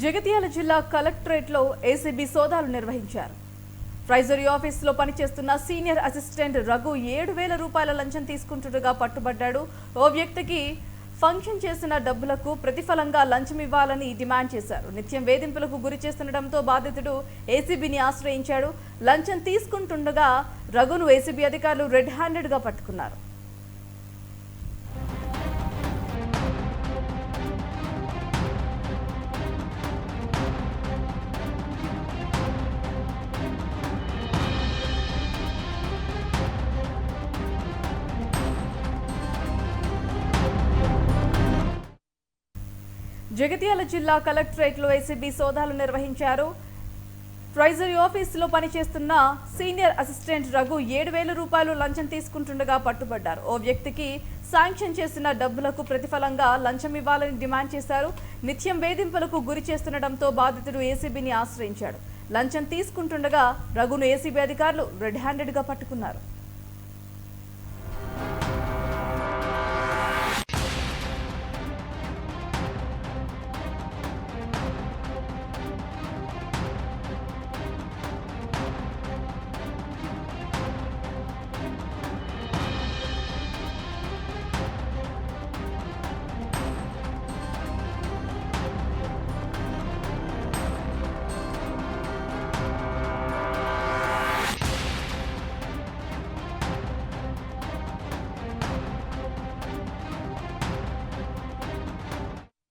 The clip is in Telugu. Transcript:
జగిత్యాల జిల్లా కలెక్టరేట్లో ఏసీబీ సోదాలు నిర్వహించారు. ట్రెజరీ ఆఫీసులో పనిచేస్తున్న సీనియర్ అసిస్టెంట్ రఘు 7,000 రూపాయల లంచం తీసుకుంటుండగా పట్టుబడ్డాడు. ఓ వ్యక్తికి ఫంక్షన్ చేసిన డబ్బులకు ప్రతిఫలంగా లంచం ఇవ్వాలని డిమాండ్ చేశారు. నిత్యం వేధింపులకు గురి చేస్తుండటంతో బాధితుడు ఏసీబీని ఆశ్రయించాడు. లంచం తీసుకుంటుండగా రఘును ఏసీబీ అధికారులు రెడ్ హ్యాండెడ్గా పట్టుకున్నారు. జగిత్యాల జిల్లా కలెక్టరేట్లో ఏసీబీ సోదాలు నిర్వహించారు. ట్రెజరీ ఆఫీసులో పనిచేస్తున్న సీనియర్ అసిస్టెంట్ రఘు 7,000 రూపాయలు లంచం తీసుకుంటుండగా పట్టుబడ్డారు. ఓ వ్యక్తికి శాంక్షన్ చేసిన డబ్బులకు ప్రతిఫలంగా లంచం ఇవ్వాలని డిమాండ్ చేశారు. నిత్యం వేధింపులకు గురి చేస్తుండటంతో బాధితుడు ఏసీబీని ఆశ్రయించాడు. లంచం తీసుకుంటుండగా రఘును ఏసీబీ అధికారులు రెడ్ హ్యాండెడ్గా పట్టుకున్నారు.